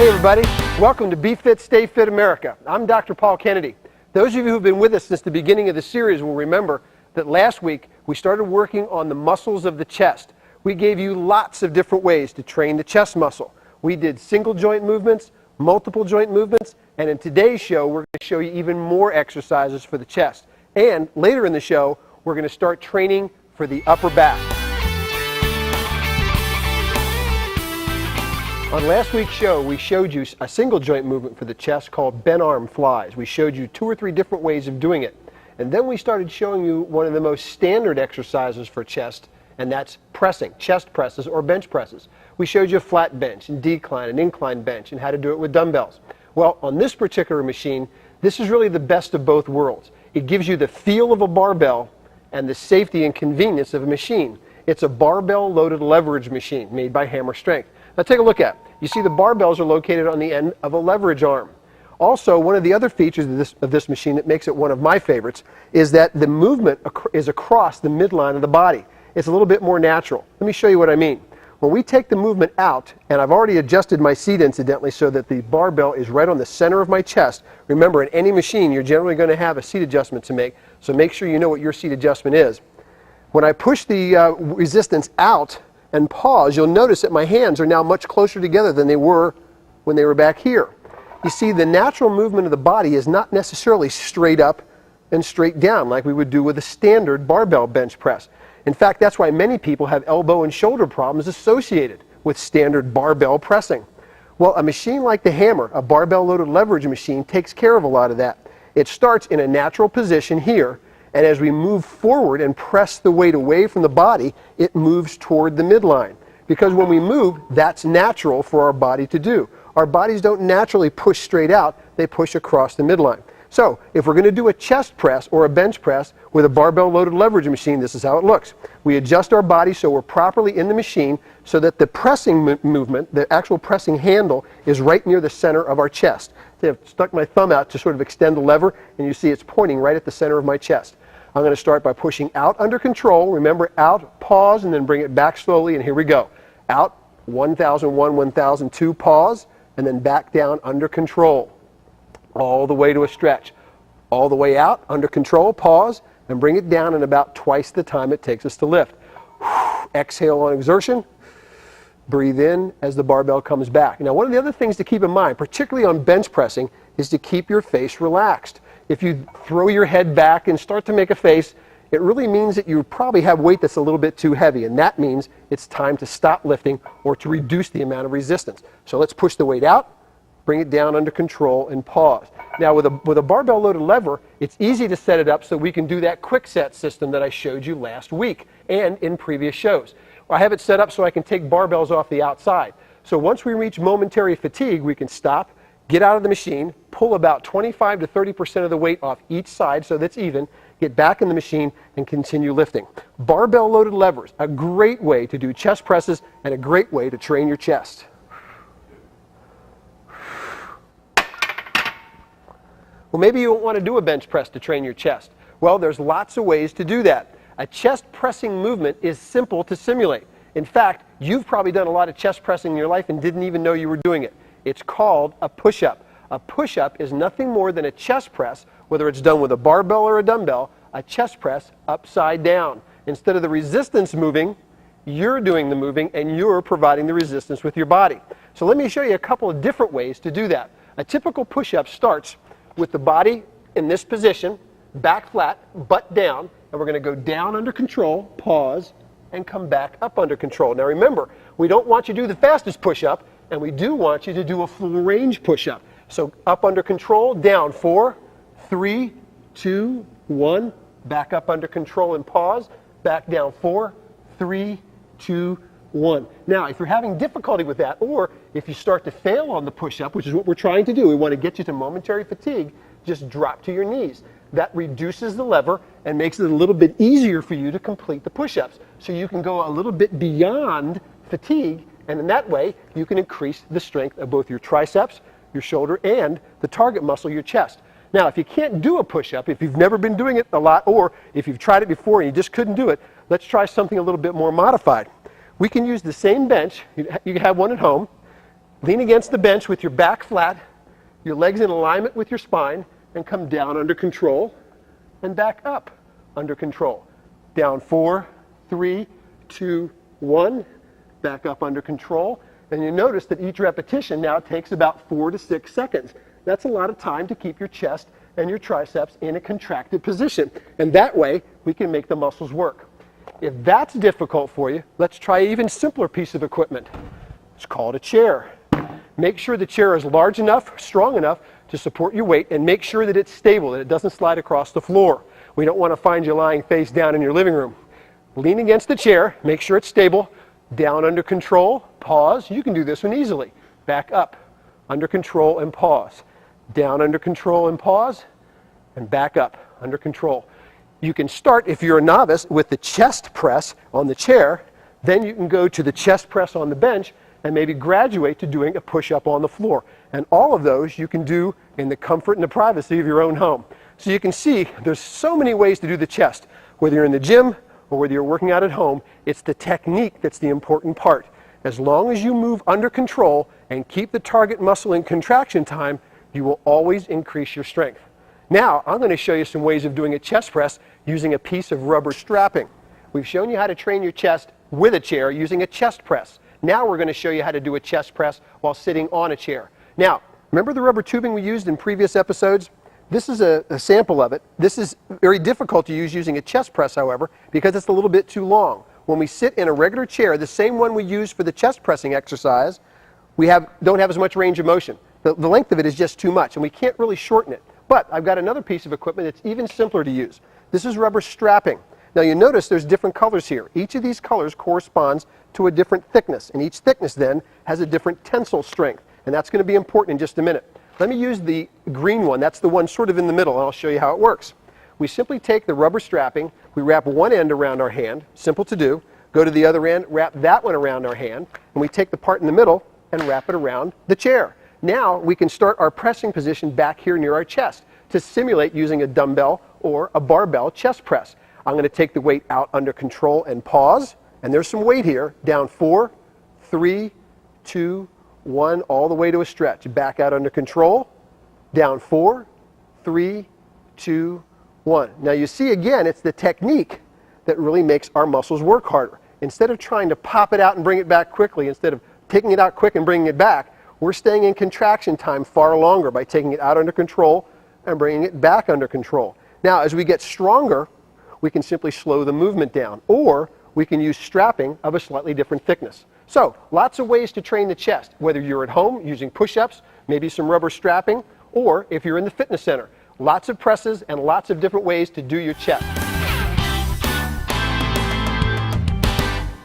Hey everybody, welcome to Be Fit, Stay Fit America. I'm Dr. Paul Kennedy. Those of you who've been with us since the beginning of the series will remember that last week we started working on the muscles of the chest. We gave you lots of different ways to train the chest muscle. We did single joint movements, multiple joint movements, and in today's show we're going to show you even more exercises for the chest. And later in the show we're going to start training for the upper back. On last week's show, we showed you a single joint movement for the chest called bent arm flies. We showed you 2 or 3 different ways of doing it. And then we started showing you one of the most standard exercises for chest, and that's pressing, chest presses or bench presses. We showed you a flat bench and decline and incline bench and how to do it with dumbbells. Well, on this particular machine, this is really the best of both worlds. It gives you the feel of a barbell and the safety and convenience of a machine. It's a barbell-loaded leverage machine made by Hammer Strength. Now take a look at it. You see the barbells are located on the end of a leverage arm. Also, one of the other features of this machine that makes it one of my favorites is that the movement is across the midline of the body. It's a little bit more natural. Let me show you what I mean. When we take the movement out, and I've already adjusted my seat incidentally so that the barbell is right on the center of my chest. Remember, in any machine you're generally going to have a seat adjustment to make, so make sure you know what your seat adjustment is. When I push the resistance out and pause, you'll notice that my hands are now much closer together than they were when they were back here. You see, the natural movement of the body is not necessarily straight up and straight down like we would do with a standard barbell bench press. In fact, that's why many people have elbow and shoulder problems associated with standard barbell pressing. Well, a machine like the Hammer, a barbell-loaded leverage machine, takes care of a lot of that. It starts in a natural position here, and as we move forward and press the weight away from the body, it moves toward the midline. Because when we move, that's natural for our body to do. Our bodies don't naturally push straight out, they push across the midline. So, if we're going to do a chest press or a bench press with a barbell-loaded leverage machine, this is how it looks. We adjust our body so we're properly in the machine so that the pressing movement, the actual pressing handle, is right near the center of our chest. I've stuck my thumb out to sort of extend the lever, and you see it's pointing right at the center of my chest. I'm going to start by pushing out under control. Remember, out, pause, and then bring it back slowly, and here we go. Out, 1001, 1002, pause, and then back down under control. All the way to a stretch. All the way out, under control, pause, and bring it down in about twice the time it takes us to lift. Exhale on exertion. Breathe in as the barbell comes back. Now, one of the other things to keep in mind, particularly on bench pressing, is to keep your face relaxed. If you throw your head back and start to make a face, it really means that you probably have weight that's a little bit too heavy, and that means it's time to stop lifting or to reduce the amount of resistance. So let's push the weight out, bring it down under control, and pause. Now with a barbell-loaded lever, it's easy to set it up so we can do that quick set system that I showed you last week and in previous shows. I have it set up so I can take barbells off the outside. So once we reach momentary fatigue, we can stop, get out of the machine, pull about 25 to 30% of the weight off each side so that's even, get back in the machine, and continue lifting. Barbell-loaded levers, a great way to do chest presses and a great way to train your chest. Well, maybe you won't want to do a bench press to train your chest. Well, there's lots of ways to do that. A chest pressing movement is simple to simulate. In fact, you've probably done a lot of chest pressing in your life and didn't even know you were doing it. It's called a push-up. A push-up is nothing more than a chest press, whether it's done with a barbell or a dumbbell, a chest press upside down. Instead of the resistance moving, you're doing the moving and you're providing the resistance with your body. So let me show you a couple of different ways to do that. A typical push-up starts with the body in this position, back flat, butt down, and we're going to go down under control, pause, and come back up under control. Now remember, we don't want you to do the fastest push-up, and we do want you to do a full range push-up. So up under control, down, 4, 3, 2, 1, back up under control and pause, back down, 4, 3, 2, 1. Now, if you're having difficulty with that, or if you start to fail on the push-up, which is what we're trying to do, we want to get you to momentary fatigue, just drop to your knees. That reduces the lever and makes it a little bit easier for you to complete the push-ups. So you can go a little bit beyond fatigue, and in that way, you can increase the strength of both your triceps, your shoulder, and the target muscle, your chest. Now, if you can't do a push-up, if you've never been doing it a lot, or if you've tried it before and you just couldn't do it, let's try something a little bit more modified. We can use the same bench, you can have one at home, Lean against the bench with your back flat, your legs in alignment with your spine, and come down under control and back up under control. Down 4, 3, 2, 1, back up under control. And you notice that each repetition now takes about 4 to 6 seconds. That's a lot of time to keep your chest and your triceps in a contracted position. And that way, we can make the muscles work. If that's difficult for you, let's try an even simpler piece of equipment. It's called a chair. Make sure the chair is large enough, strong enough to support your weight, and make sure that it's stable, that it doesn't slide across the floor. We don't want to find you lying face down in your living room. Lean against the chair, make sure it's stable, down under control, pause. You can do this one easily. Back up, under control and pause. Down under control and pause, and back up, under control. You can start, if you're a novice, with the chest press on the chair, then you can go to the chest press on the bench, and maybe graduate to doing a push-up on the floor. And all of those you can do in the comfort and the privacy of your own home. So you can see there's so many ways to do the chest. Whether you're in the gym or whether you're working out at home, it's the technique that's the important part. As long as you move under control and keep the target muscle in contraction time, you will always increase your strength. Now, I'm going to show you some ways of doing a chest press using a piece of rubber strapping. We've shown you how to train your chest with a chair using a chest press. Now we're going to show you how to do a chest press while sitting on a chair. Now, remember the rubber tubing we used in previous episodes? This is a sample of it. This is very difficult to use using a chest press, however, because it's a little bit too long. When we sit in a regular chair, the same one we use for the chest pressing exercise, we don't have as much range of motion. The length of it is just too much, and we can't really shorten it. But I've got another piece of equipment that's even simpler to use. This is rubber strapping. Now you notice there's different colors here. Each of these colors corresponds to a different thickness, and each thickness then has a different tensile strength, and that's going to be important in just a minute. Let me use the green one. That's the one sort of in the middle, and I'll show you how it works. We simply take the rubber strapping, we wrap one end around our hand, simple to do, go to the other end, wrap that one around our hand, and we take the part in the middle and wrap it around the chair. Now we can start our pressing position back here near our chest to simulate using a dumbbell or a barbell chest press. I'm going to take the weight out under control and pause, and there's some weight here, down 4, 3, 2, 1, all the way to a stretch. Back out under control, down 4, 3, 2, 1. Now you see again, it's the technique that really makes our muscles work harder. Instead of trying to pop it out and bring it back quickly, instead of taking it out quick and bringing it back, we're staying in contraction time far longer by taking it out under control and bringing it back under control. Now as we get stronger, we can simply slow the movement down, or we can use strapping of a slightly different thickness. So, lots of ways to train the chest, whether you're at home using push-ups, maybe some rubber strapping, or if you're in the fitness center. Lots of presses and lots of different ways to do your chest.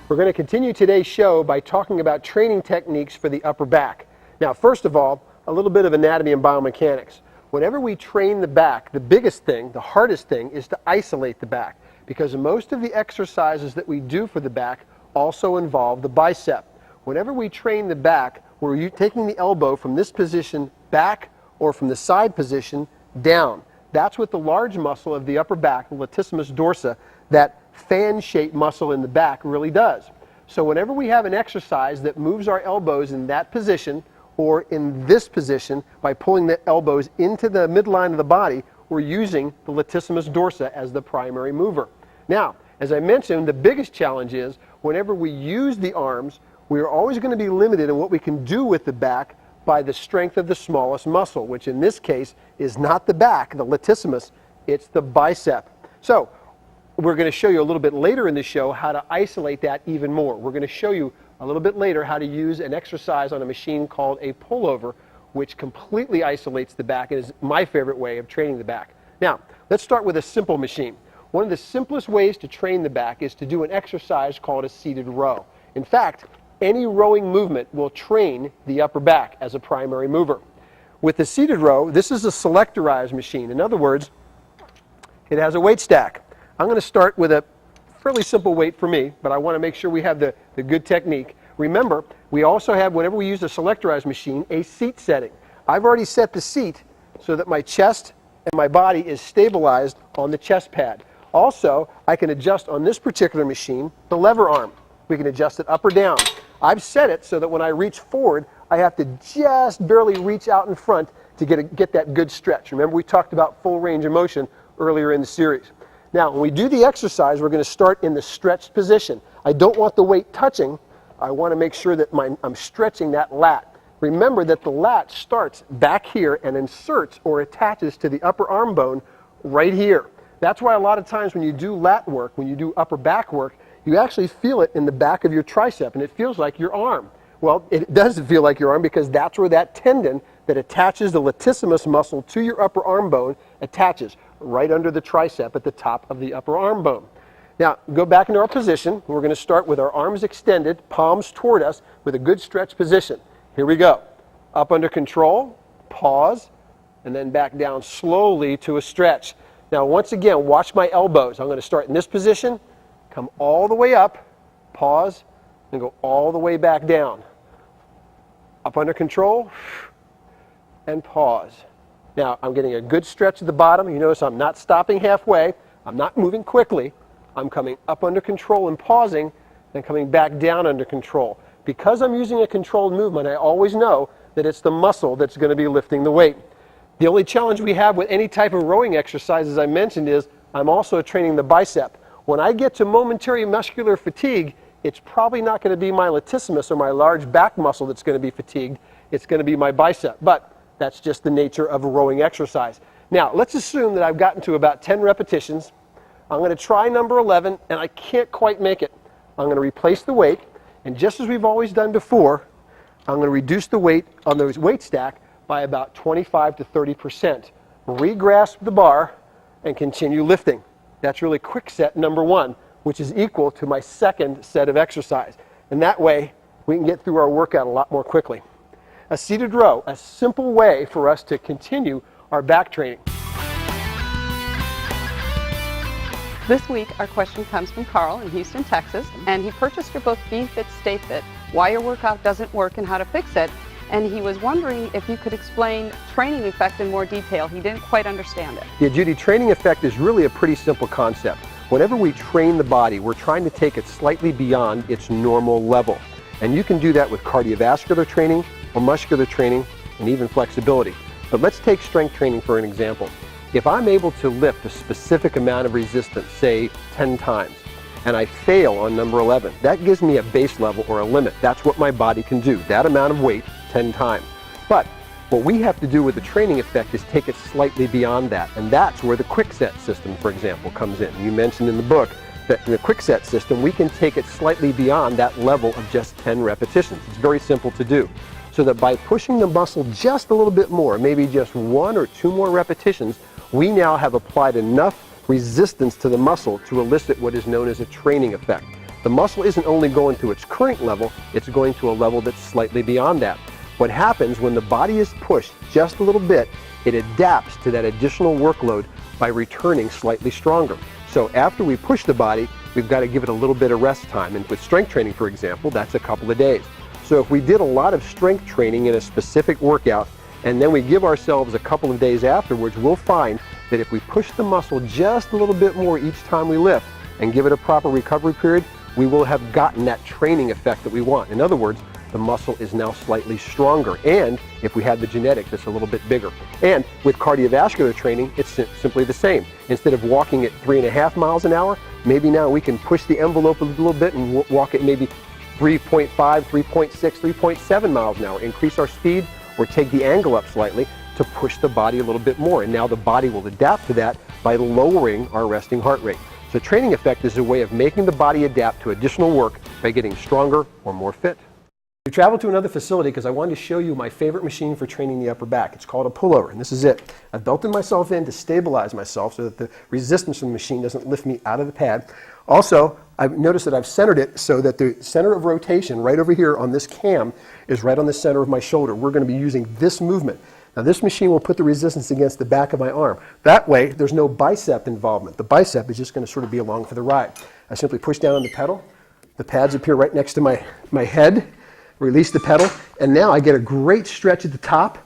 We're going to continue today's show by talking about training techniques for the upper back. Now, first of all, a little bit of anatomy and biomechanics. Whenever we train the back, the biggest thing, the hardest thing, is to isolate the back, because most of the exercises that we do for the back also involve the bicep. Whenever we train the back, we're taking the elbow from this position back or from the side position down. That's what the large muscle of the upper back, the latissimus dorsi, that fan-shaped muscle in the back really does. So whenever we have an exercise that moves our elbows in that position or in this position by pulling the elbows into the midline of the body, we're using the latissimus dorsi as the primary mover. Now, as I mentioned, the biggest challenge is whenever we use the arms, we are always going to be limited in what we can do with the back by the strength of the smallest muscle, which in this case is not the back, the latissimus, it's the bicep. So, we're going to show you a little bit later in the show how to isolate that even more. We're going to show you a little bit later how to use an exercise on a machine called a pullover, which completely isolates the back and is my favorite way of training the back. Now, let's start with a simple machine. One of the simplest ways to train the back is to do an exercise called a seated row. In fact, any rowing movement will train the upper back as a primary mover. With the seated row, this is a selectorize machine. In other words, it has a weight stack. I'm going to start with a fairly simple weight for me, but I want to make sure we have the good technique. Remember, we also have, whenever we use a selectorize machine, a seat setting. I've already set the seat so that my chest and my body is stabilized on the chest pad. Also, I can adjust on this particular machine the lever arm. We can adjust it up or down. I've set it so that when I reach forward, I have to just barely reach out in front to get that good stretch. Remember, we talked about full range of motion earlier in the series. Now, when we do the exercise, we're going to start in the stretched position. I don't want the weight touching. I want to make sure that I'm stretching that lat. Remember that the lat starts back here and inserts or attaches to the upper arm bone right here. That's why a lot of times when you do lat work, when you do upper back work, you actually feel it in the back of your tricep, and it feels like your arm. Well, it does feel like your arm because that's where that tendon that attaches the latissimus muscle to your upper arm bone attaches, right under the tricep at the top of the upper arm bone. Now, go back into our position. We're going to start with our arms extended, palms toward us, with a good stretch position. Here we go. Up under control, pause, and then back down slowly to a stretch. Now, once again, watch my elbows. I'm going to start in this position, come all the way up, pause, and go all the way back down. Up under control, and pause. Now, I'm getting a good stretch at the bottom. You notice I'm not stopping halfway. I'm not moving quickly. I'm coming up under control and pausing, then coming back down under control. Because I'm using a controlled movement, I always know that it's the muscle that's going to be lifting the weight. The only challenge we have with any type of rowing exercise, as I mentioned, is I'm also training the bicep. When I get to momentary muscular fatigue, it's probably not going to be my latissimus or my large back muscle that's going to be fatigued. It's going to be my bicep. But that's just the nature of a rowing exercise. Now, let's assume that I've gotten to about 10 repetitions. I'm going to try number 11, and I can't quite make it. I'm going to replace the weight, and just as we've always done before, I'm going to reduce the weight on the weight stack by about 25 to 30%. Re-grasp the bar and continue lifting. That's really quick set number 1, which is equal to my second set of exercise. And that way, we can get through our workout a lot more quickly. A seated row, a simple way for us to continue our back training. This week, our question comes from Carl in Houston, Texas, and he purchased your book, Be Fit, Stay Fit, Why Your Workout Doesn't Work and How to Fix It, and he was wondering if you could explain training effect in more detail. He didn't quite understand it. Yeah, Judy, training effect is really a pretty simple concept. Whenever we train the body, we're trying to take it slightly beyond its normal level. And you can do that with cardiovascular training or muscular training and even flexibility. But let's take strength training for an example. If I'm able to lift a specific amount of resistance, say 10 times, and I fail on number 11, that gives me a base level or a limit. That's what my body can do, that amount of weight 10 times. But what we have to do with the training effect is take it slightly beyond that, and that's where the quick set system, for example, comes in. You mentioned in the book that in the quick set system, we can take it slightly beyond that level of just 10 repetitions. It's very simple to do. So that by pushing the muscle just a little bit more, maybe just 1 or 2 more repetitions, we now have applied enough resistance to the muscle to elicit what is known as a training effect. The muscle isn't only going to its current level, it's going to a level that's slightly beyond that. What happens when the body is pushed just a little bit, it adapts to that additional workload by returning slightly stronger. So after we push the body, we've got to give it a little bit of rest time. And with strength training, for example, that's a couple of days. So if we did a lot of strength training in a specific workout, and then we give ourselves a couple of days afterwards, we'll find that if we push the muscle just a little bit more each time we lift and give it a proper recovery period, we will have gotten that training effect that we want. In other words, the muscle is now slightly stronger, and if we had the genetics, it's a little bit bigger. And with cardiovascular training, it's simply the same. Instead of walking at 3.5 miles an hour, maybe now we can push the envelope a little bit and walk at maybe 3.5, 3.6, 3.7 miles an hour. Increase our speed or take the angle up slightly to push the body a little bit more. And now the body will adapt to that by lowering our resting heart rate. So training effect is a way of making the body adapt to additional work by getting stronger or more fit. We traveled to another facility because I wanted to show you my favorite machine for training the upper back. It's called a pullover, and this is it. I've belted myself in to stabilize myself so that the resistance from the machine doesn't lift me out of the pad. Also, I've noticed that I've centered it so that the center of rotation right over here on this cam is right on the center of my shoulder. We're going to be using this movement. Now this machine will put the resistance against the back of my arm. That way, there's no bicep involvement. The bicep is just going to sort of be along for the ride. I simply push down on the pedal. The pads appear right next to my head. Release the pedal, and now I get a great stretch at the top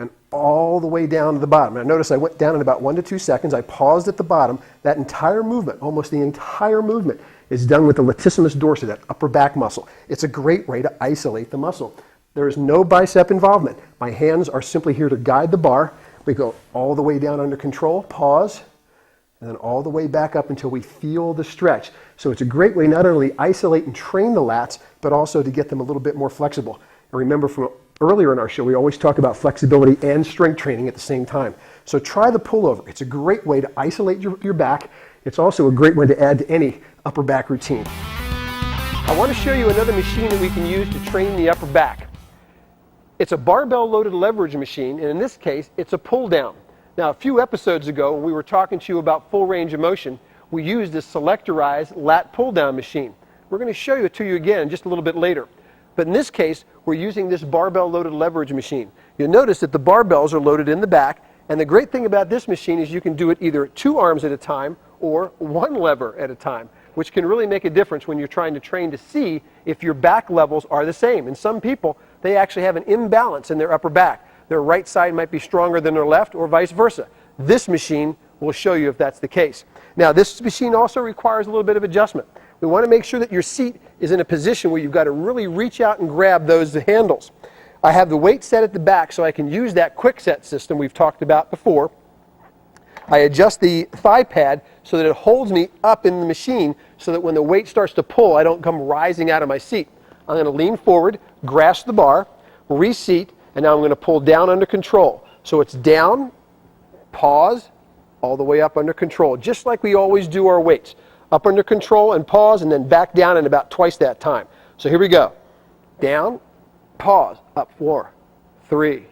and all the way down to the bottom. Now notice I went down in about 1 to 2 seconds. I paused at the bottom. That entire movement, almost the entire movement, is done with the latissimus dorsi, that upper back muscle. It's a great way to isolate the muscle. There is no bicep involvement. My hands are simply here to guide the bar. We go all the way down under control, pause, and then all the way back up until we feel the stretch. So it's a great way not only to isolate and train the lats, but also to get them a little bit more flexible. And remember from earlier in our show, we always talk about flexibility and strength training at the same time. So try the pullover. It's a great way to isolate your back. It's also a great one to add to any upper back routine. I want to show you another machine that we can use to train the upper back. It's a barbell-loaded leverage machine, and in this case, it's a pull-down. Now, a few episodes ago, when we were talking to you about full range of motion, we used this selectorize lat pull-down machine. We're going to show it to you again just a little bit later. But in this case, we're using this barbell-loaded leverage machine. You'll notice that the barbells are loaded in the back, and the great thing about this machine is you can do it either 2 arms at a time or 1 lever at a time, which can really make a difference when you're trying to train to see if your back levels are the same. In some people, they actually have an imbalance in their upper back. Their right side might be stronger than their left or vice versa. This machine will show you if that's the case. Now, this machine also requires a little bit of adjustment. We want to make sure that your seat is in a position where you've got to really reach out and grab those handles. I have the weight set at the back so I can use that quick set system we've talked about before. I adjust the thigh pad so that it holds me up in the machine so that when the weight starts to pull, I don't come rising out of my seat. I'm going to lean forward, grasp the bar, reseat, and now I'm going to pull down under control. So it's down, pause, all the way up under control, just like we always do our weights. Up under control and pause, and then back down in about twice that time. So here we go. Down, pause, up 4, 3,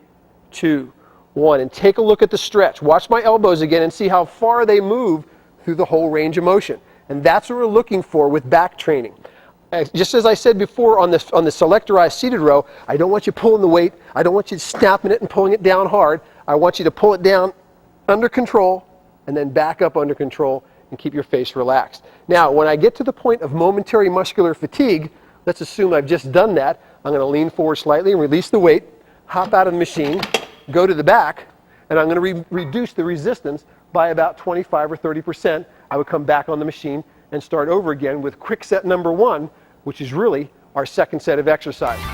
2, 1. And take a look at the stretch. Watch my elbows again and see how far they move through the whole range of motion. And that's what we're looking for with back training. Just as I said before on the selectorized seated row, I don't want you pulling the weight. I don't want you snapping it and pulling it down hard. I want you to pull it down under control and then back up under control and keep your face relaxed. Now, when I get to the point of momentary muscular fatigue, let's assume I've just done that. I'm going to lean forward slightly and release the weight, hop out of the machine, go to the back, and I'm going to reduce the resistance by about 25 or 30%. I would come back on the machine and start over again with quick set number 1, which is really our second set of exercises.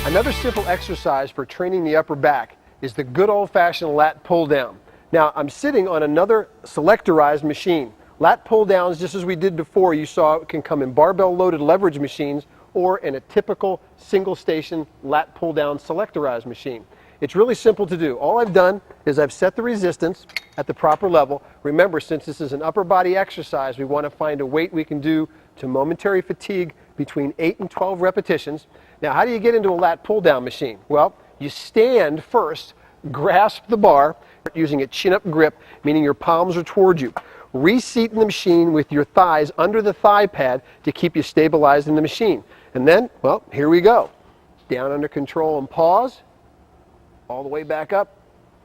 Another simple exercise for training the upper back is the good old-fashioned lat pull down. Now, I'm sitting on another selectorized machine. Lat pull downs, just as we did before, you saw can come in barbell-loaded leverage machines or in a typical single-station lat pull down selectorized machine. It's really simple to do. All I've done is I've set the resistance at the proper level. Remember, since this is an upper body exercise, we want to find a weight we can do to momentary fatigue between 8 and 12 repetitions. Now, how do you get into a lat pull down machine? Well, you stand first, grasp the bar using a chin-up grip, meaning your palms are towards you. Reseat in the machine with your thighs under the thigh pad to keep you stabilized in the machine. And then, well, here we go. Down under control and pause. All the way back up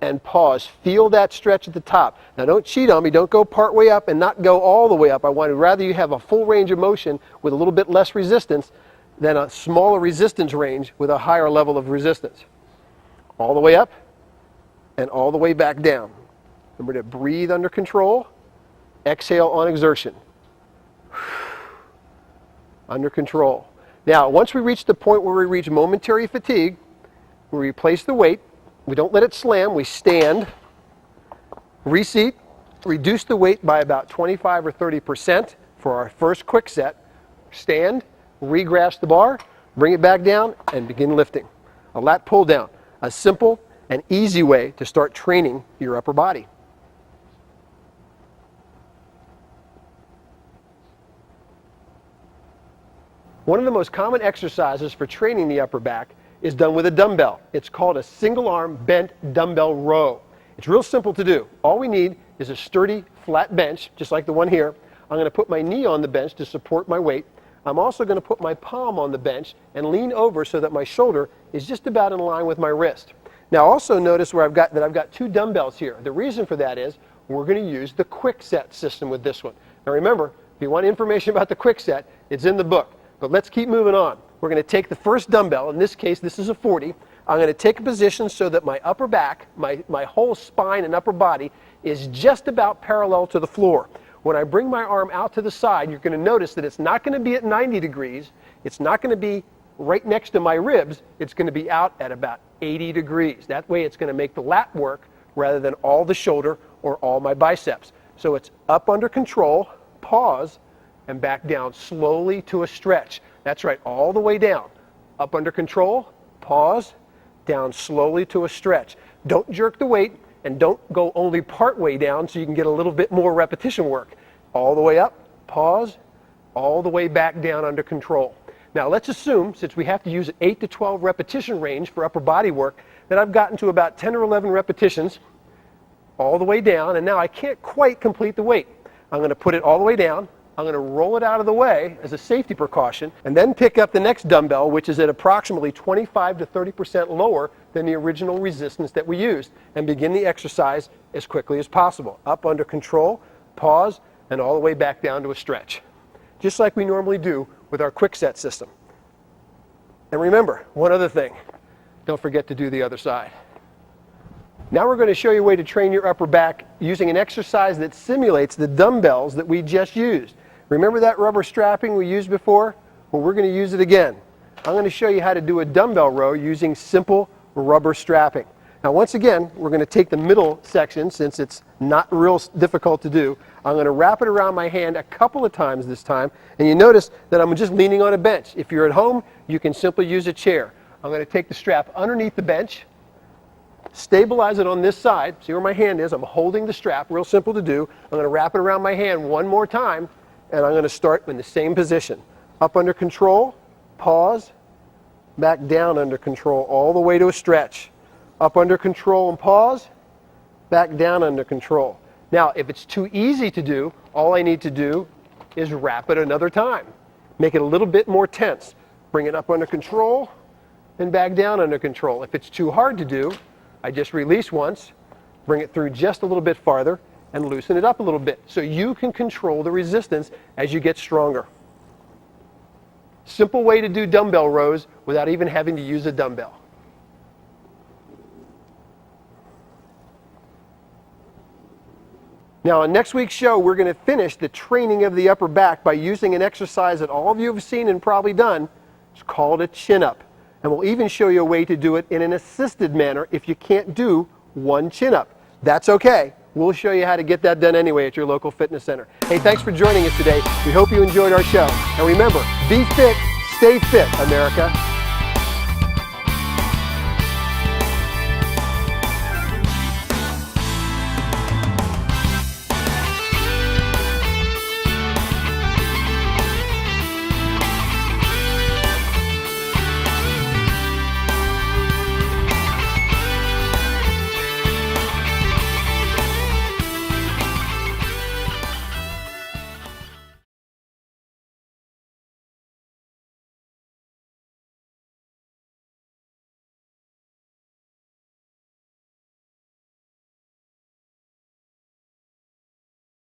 and pause. Feel that stretch at the top. Now, don't cheat on me. Don't go part way up and not go all the way up. I want to rather you have a full range of motion with a little bit less resistance than a smaller resistance range with a higher level of resistance. All the way up and all the way back down. Remember to breathe under control. Exhale on exertion. Under control. Now, once we reach the point where we reach momentary fatigue, we replace the weight. We don't let it slam. We stand, reseat, reduce the weight by about 25 or 30% for our first quick set. Stand, re-grasp the bar, bring it back down, and begin lifting. A lat pull down. A simple and easy way to start training your upper body. One of the most common exercises for training the upper back is done with a dumbbell. It's called a single arm bent dumbbell row. It's real simple to do. All we need is a sturdy flat bench, just like the one here. I'm going to put my knee on the bench to support my weight. I'm also going to put my palm on the bench and lean over so that my shoulder is just about in line with my wrist. Now, also notice where I've got 2 dumbbells here. The reason for that is we're going to use the quick set system with this one. Now remember, if you want information about the quick set, it's in the book. But let's keep moving on. We're going to take the first dumbbell. In this case, this is a 40. I'm going to take a position so that my upper back, my whole spine and upper body is just about parallel to the floor. When I bring my arm out to the side, you're going to notice that it's not going to be at 90 degrees. It's not going to be right next to my ribs. It's going to be out at about 80 degrees. That way it's going to make the lat work rather than all the shoulder or all my biceps. So it's up under control, pause, and back down slowly to a stretch. That's right, all the way down. Up under control, pause, down slowly to a stretch. Don't jerk the weight and don't go only part way down so you can get a little bit more repetition work. All the way up, pause, all the way back down under control. Now let's assume, since we have to use an 8 to 12 repetition range for upper body work, that I've gotten to about 10 or 11 repetitions all the way down, and now I can't quite complete the weight. I'm going to put it all the way down. I'm going to roll it out of the way as a safety precaution, and then pick up the next dumbbell, which is at approximately 25 to 30% lower than the original resistance that we used, and begin the exercise as quickly as possible. Up under control, pause, and all the way back down to a stretch. Just like we normally do with our quick set system. And remember, one other thing, don't forget to do the other side. Now we're going to show you a way to train your upper back using an exercise that simulates the dumbbells that we just used. Remember that rubber strapping we used before? Well, we're going to use it again. I'm going to show you how to do a dumbbell row using simple rubber strapping. Now once again, we're going to take the middle section, since it's not real difficult to do. I'm going to wrap it around my hand a couple of times this time, and you notice that I'm just leaning on a bench. If you're at home, you can simply use a chair. I'm going to take the strap underneath the bench, stabilize it on this side. See where my hand is? I'm holding the strap, real simple to do. I'm going to wrap it around my hand one more time, and I'm going to start in the same position. Up under control, pause, back down under control, all the way to a stretch. Up under control and pause, back down under control. Now, if it's too easy to do, all I need to do is wrap it another time. Make it a little bit more tense. Bring it up under control and back down under control. If it's too hard to do, I just release once, bring it through just a little bit farther, and loosen it up a little bit so you can control the resistance as you get stronger. Simple way to do dumbbell rows without even having to use a dumbbell. Now, on next week's show, we're going to finish the training of the upper back by using an exercise that all of you have seen and probably done. It's called a chin-up. And we'll even show you a way to do it in an assisted manner if you can't do one chin-up. That's okay. We'll show you how to get that done anyway at your local fitness center. Hey, thanks for joining us today. We hope you enjoyed our show. And remember, be fit, stay fit, America.